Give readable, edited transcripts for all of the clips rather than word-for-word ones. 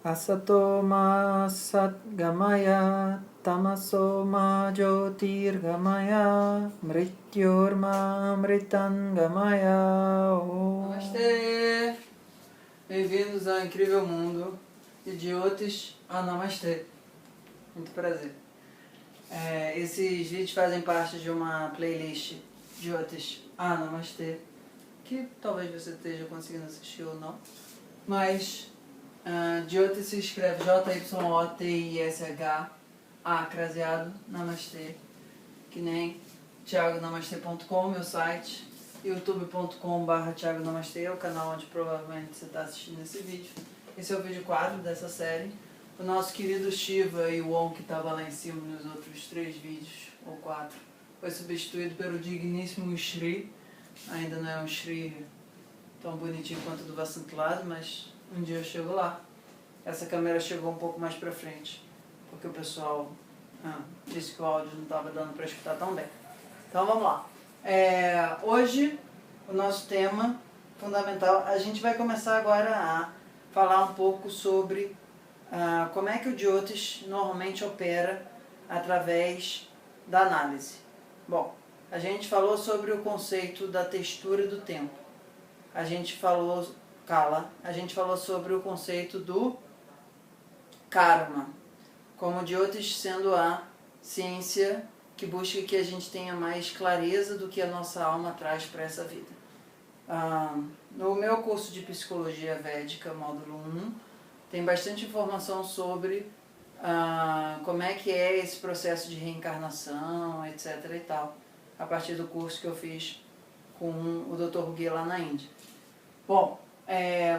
Asato ma satgamaya, tamaso ma jyotirgamaya, mrityorma amritangamaya. Namastê! Bem-vindos ao incrível mundo de Jyotish. Namastê! Muito prazer. Esses vídeos fazem parte de uma playlist Jyotish Namastê, que talvez você esteja conseguindo assistir ou não. Mas Jyotish se escreve J-Y-O-T-I-S-H-A, craseado, Namastê. Que nem thiagonamastê.com, meu site, youtube.com/thiagonamastê, é o canal onde provavelmente você está assistindo esse vídeo. Esse é o vídeo 4 dessa série. O nosso querido Shiva e o Om, que estava lá em cima nos outros 3 vídeos, ou 4, foi substituído pelo digníssimo Shri. Ainda não é um Shri tão bonitinho quanto o do Vasantulad, mas um dia eu chego lá. Essa câmera chegou um pouco mais pra frente, porque o pessoal disse que o áudio não estava dando para escutar tão bem. Então vamos lá. Hoje, o nosso tema fundamental, a gente vai começar agora a falar um pouco sobre como é que o Jyotish normalmente opera através da análise. Bom, a gente falou sobre o conceito da textura do tempo. A gente falou sobre o conceito do karma, como o Jyotish sendo a ciência que busca que a gente tenha mais clareza do que a nossa alma traz para essa vida. No meu curso de Psicologia Védica, módulo 1, tem bastante informação sobre como é que é esse processo de reencarnação, etc. e tal, a partir do curso que eu fiz com o Dr. Gui lá na Índia. Bom,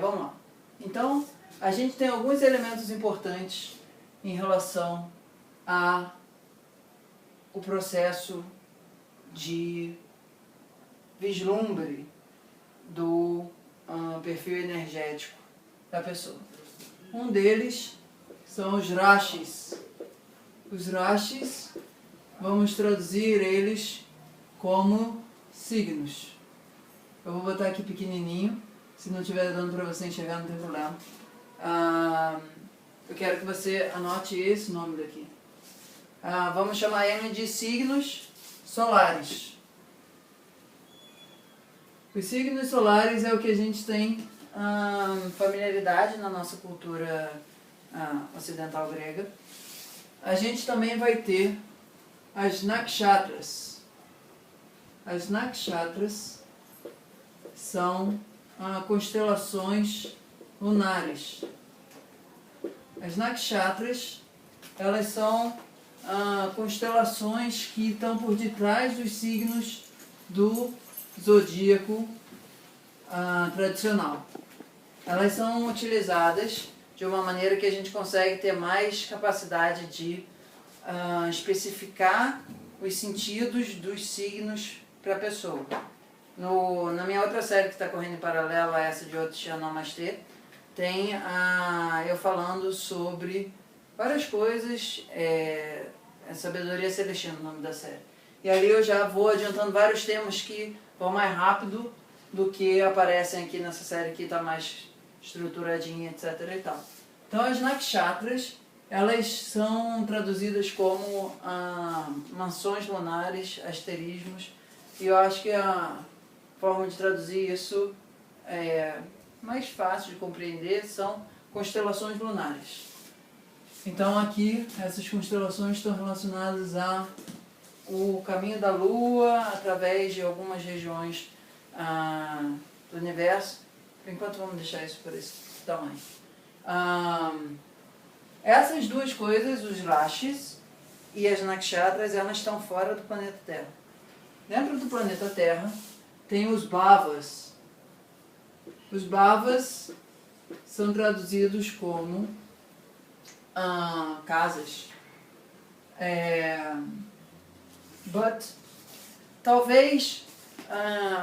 vamos lá. Então, a gente tem alguns elementos importantes em relação a o processo de vislumbre do perfil energético da pessoa. Um deles são os rashis. Os rashis, vamos traduzir eles como signos. Eu vou botar aqui pequenininho, se não estiver dando para você enxergar não tem problema. Eu quero que você anote esse nome daqui. Vamos chamar ele de signos solares. Os signos solares é o que a gente tem familiaridade na nossa cultura ocidental grega. A gente também vai ter as nakshatras. As nakshatras são constelações lunares. As nakshatras, elas são constelações que estão por detrás dos signos do zodíaco tradicional. Elas são utilizadas de uma maneira que a gente consegue ter mais capacidade de especificar os sentidos dos signos para a pessoa. Na minha outra série que está correndo em paralelo a essa de Jyotish Namastê, tem eu falando sobre várias coisas, Sabedoria Celestina, o nome da série. E ali eu já vou adiantando vários temas que vão mais rápido do que aparecem aqui nessa série que está mais estruturadinha, etc. e tal. Então as nakshatras, elas são traduzidas como mansões lunares, asterismos, e eu acho que a forma de traduzir isso mais fácil de compreender são constelações lunares. Então aqui, essas constelações estão relacionadas ao caminho da Lua através de algumas regiões do universo. Por enquanto vamos deixar isso por esse tamanho. Essas duas coisas, os rashis e as nakshatras, elas estão fora do planeta Terra. Dentro do planeta Terra tem os bhavas. Os bhavas são traduzidos como casas. Talvez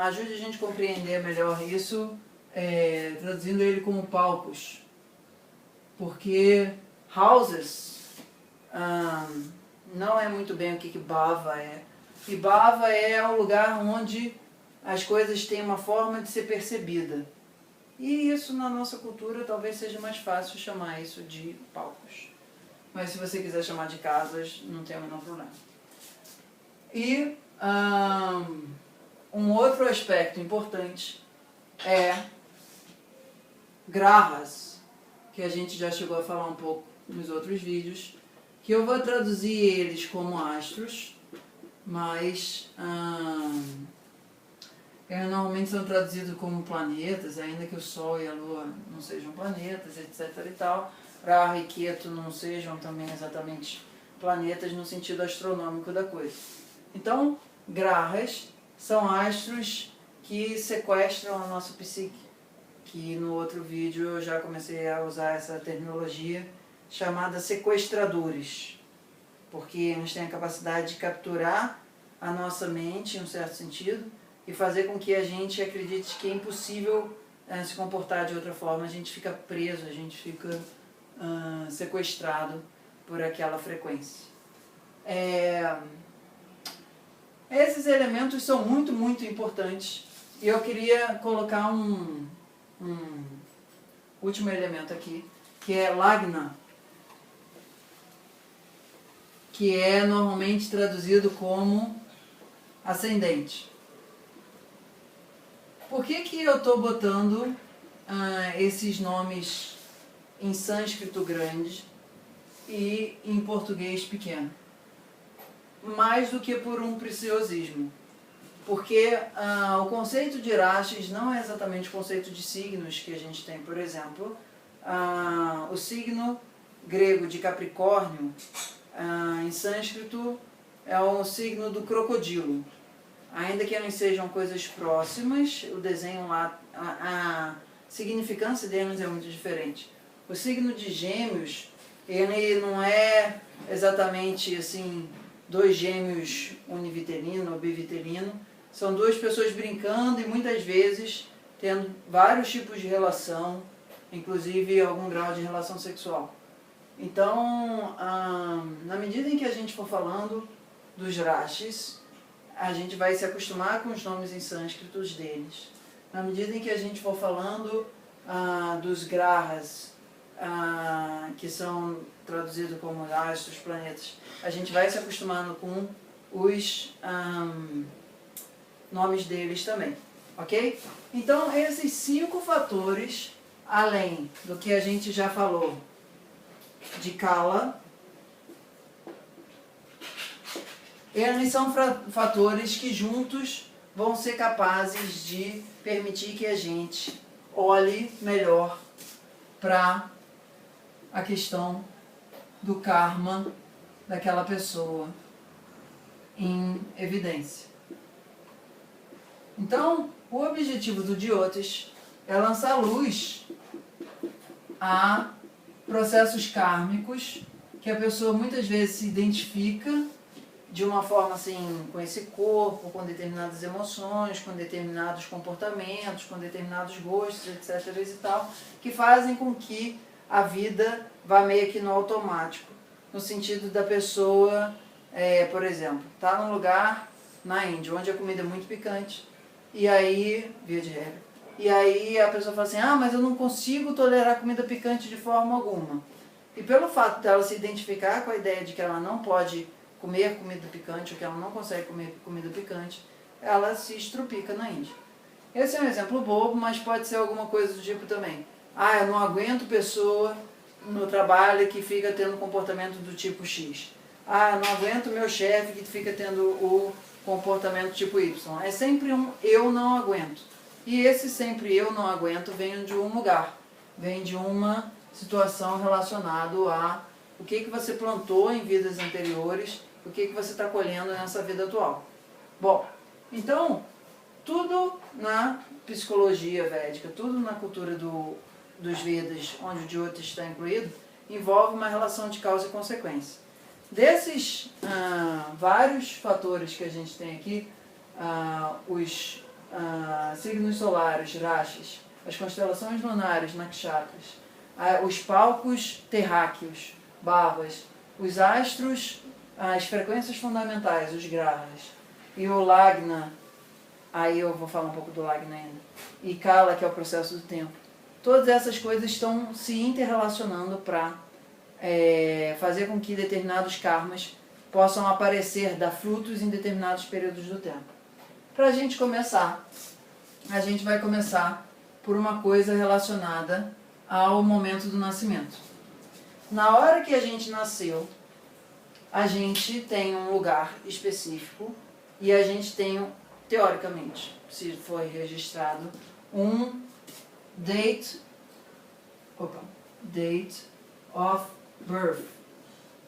ajude a gente a compreender melhor isso, traduzindo ele como palcos. Porque houses não é muito bem o que bhava é. E bhava é o lugar onde as coisas têm uma forma de ser percebida. E isso na nossa cultura talvez seja mais fácil chamar isso de palcos. Mas se você quiser chamar de casas, não tem o menor problema. E um outro aspecto importante é grahas, que a gente já chegou a falar um pouco nos outros vídeos, que eu vou traduzir eles como astros, mas eles normalmente são traduzidos como planetas, ainda que o Sol e a Lua não sejam planetas, etc. e tal. Rahu e Ketu não sejam também exatamente planetas no sentido astronômico da coisa. Então, grahas são astros que sequestram a nossa psique, que no outro vídeo eu já comecei a usar essa terminologia chamada sequestradores, porque eles têm a capacidade de capturar a nossa mente, em um certo sentido, e fazer com que a gente acredite que é impossível se comportar de outra forma. A gente fica preso, a gente fica sequestrado por aquela frequência. Esses elementos são muito, muito importantes. E eu queria colocar um último elemento aqui, que é Lagna, que é normalmente traduzido como ascendente. Por que eu estou botando esses nomes em sânscrito grande e em português pequeno? Mais do que por um preciosismo. Porque o conceito de rashis não é exatamente o conceito de signos que a gente tem. Por exemplo, o signo grego de Capricórnio, em sânscrito, é o signo do crocodilo. Ainda que eles sejam coisas próximas, o desenho lá, a significância deles é muito diferente. O signo de Gêmeos, ele não é exatamente assim, dois gêmeos univitelino ou bivitelino. São duas pessoas brincando e muitas vezes tendo vários tipos de relação, inclusive algum grau de relação sexual. Então, na medida em que a gente for falando dos rashis, a gente vai se acostumar com os nomes em sânscritos deles. Na medida em que a gente for falando dos grahas, que são traduzidos como astros, planetas, a gente vai se acostumando com os nomes deles também, ok? Então, esses 5 fatores, além do que a gente já falou de Kala, eles são fatores que juntos vão ser capazes de permitir que a gente olhe melhor para a questão do karma daquela pessoa em evidência. Então, o objetivo do Jyotish é lançar luz a processos kármicos que a pessoa muitas vezes se identifica de uma forma assim, com esse corpo, com determinadas emoções, com determinados comportamentos, com determinados gostos, etc. e tal, que fazem com que a vida vá meio que no automático, no sentido da pessoa, por exemplo, tá num lugar na Índia, onde a comida é muito picante, e aí, via de regra, e aí a pessoa fala assim, mas eu não consigo tolerar comida picante de forma alguma. E pelo fato dela se identificar com a ideia de que ela não pode comer comida picante, ou que ela não consegue comer comida picante, ela se estrupica na Índia. Esse é um exemplo bobo, mas pode ser alguma coisa do tipo também. Eu não aguento pessoa no trabalho que fica tendo comportamento do tipo X. Eu não aguento meu chefe que fica tendo o comportamento tipo Y. É sempre um eu não aguento. E esse sempre eu não aguento vem de um lugar, vem de uma situação relacionada a o que você plantou em vidas anteriores, o que você está colhendo nessa vida atual. Bom, então, tudo na psicologia védica, tudo na cultura dos Vedas, onde o Jyotish está incluído, envolve uma relação de causa e consequência. Desses vários fatores que a gente tem aqui, os signos solares, rashis, as constelações lunares, nakshatras, os palcos terráqueos, bhavas, os astros, as frequências fundamentais, os grahas, e o lagna, aí eu vou falar um pouco do lagna ainda, e Kala, que é o processo do tempo. Todas essas coisas estão se interrelacionando para fazer com que determinados karmas possam aparecer, dar frutos em determinados períodos do tempo. Para a gente começar, a gente vai começar por uma coisa relacionada ao momento do nascimento. Na hora que a gente nasceu, a gente tem um lugar específico e a gente tem, teoricamente, se for registrado, um date of birth.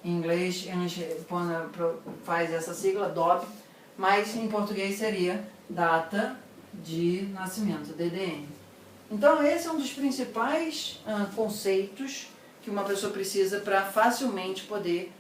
Em inglês, a gente faz essa sigla, DOB, mas em português seria data de nascimento, DDN. Então esse é um dos principais conceitos que uma pessoa precisa para facilmente poder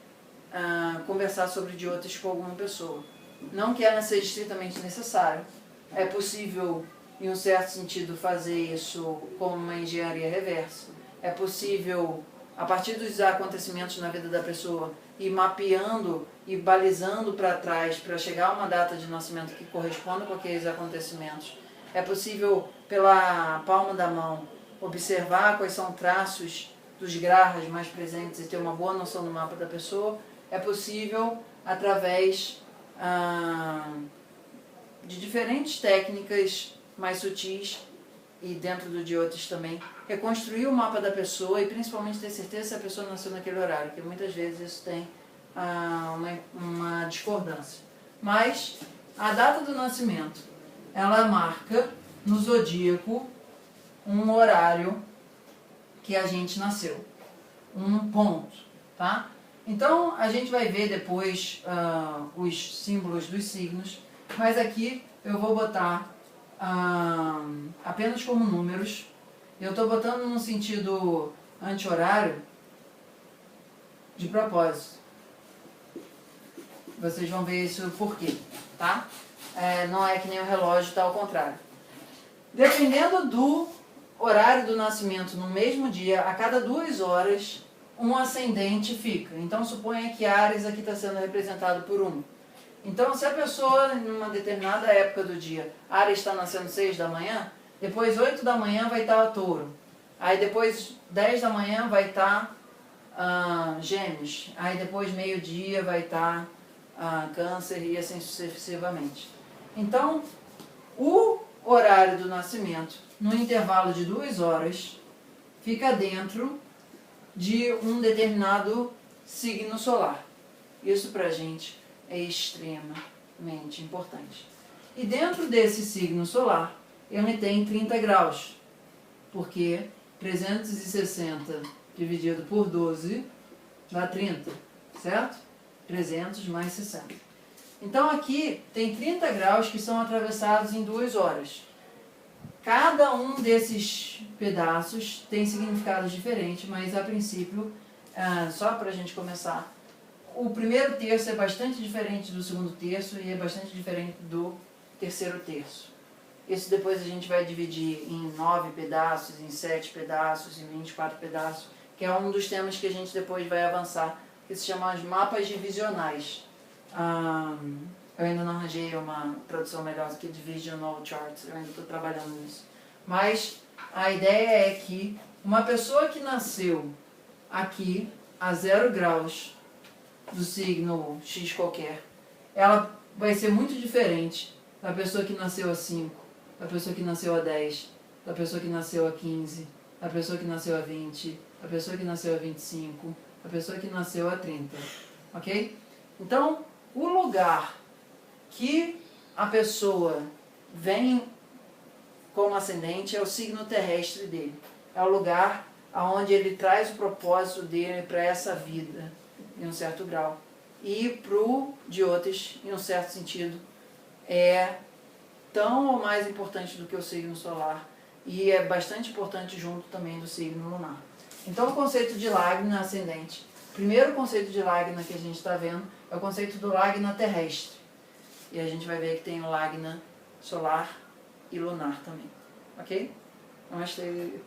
conversar sobre idiotas com alguma pessoa. Não que ela seja estritamente necessário. É possível, em um certo sentido, fazer isso como uma engenharia reversa. É possível, a partir dos acontecimentos na vida da pessoa, ir mapeando e balizando para trás para chegar a uma data de nascimento que corresponda com aqueles acontecimentos. É possível, pela palma da mão, observar quais são traços dos grahas mais presentes e ter uma boa noção do mapa da pessoa. É possível, através de diferentes técnicas mais sutis e dentro do Jyotish também, reconstruir o mapa da pessoa e principalmente ter certeza se a pessoa nasceu naquele horário, porque muitas vezes isso tem uma discordância. Mas a data do nascimento, ela marca no zodíaco um horário que a gente nasceu, um ponto, tá? Então a gente vai ver depois os símbolos dos signos, mas aqui eu vou botar apenas como números. Eu estou botando no sentido anti-horário de propósito. Vocês vão ver isso por quê, tá? Não é que nem o relógio, tá ao contrário. Dependendo do horário do nascimento no mesmo dia, a cada 2 horas, um ascendente fica. Então suponha que Áries aqui está sendo representado por 1. Então se a pessoa, em uma determinada época do dia, Áries está nascendo 6 da manhã, depois 8 da manhã vai estar Touro. Aí depois 10 da manhã vai estar Gêmeos. Aí depois meio-dia vai estar Câncer e assim sucessivamente. Então, o horário do nascimento, no intervalo de 2 horas, fica dentro de um determinado signo solar. Isso pra gente é extremamente importante. E dentro desse signo solar, ele tem 30 graus, porque 360 dividido por 12 dá 30, certo? 300 mais 60. Então aqui tem 30 graus que são atravessados em 2 horas. Cada um desses pedaços tem significados diferentes, mas a princípio, só para a gente começar, o primeiro terço é bastante diferente do segundo terço e é bastante diferente do terceiro terço. Isso depois a gente vai dividir em 9 pedaços, em 7 pedaços, em 24 pedaços, que é um dos temas que a gente depois vai avançar, que se chama os mapas divisionais. Eu ainda não arranjei uma tradução melhor do que Divisional Charts, eu ainda estou trabalhando nisso. Mas a ideia é que uma pessoa que nasceu aqui a 0 graus do signo X qualquer, ela vai ser muito diferente da pessoa que nasceu a 5, da pessoa que nasceu a 10, da pessoa que nasceu a 15, da pessoa que nasceu a 20, da pessoa que nasceu a 25, da pessoa que nasceu a 30, ok? Então, o lugar que a pessoa vem como ascendente é o signo terrestre dele. É o lugar onde ele traz o propósito dele para essa vida, em um certo grau. E para o Jyotish, em um certo sentido, é tão ou mais importante do que o signo solar. E é bastante importante junto também do signo lunar. Então o conceito de Lagna ascendente. O primeiro conceito de Lagna que a gente está vendo é o conceito do Lagna terrestre. E a gente vai ver que tem o Lagna solar e lunar também. Ok? Namastê.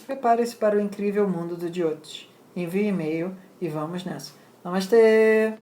Prepare-se para o incrível mundo do Jyotish. Envie e-mail e vamos nessa. Namastê!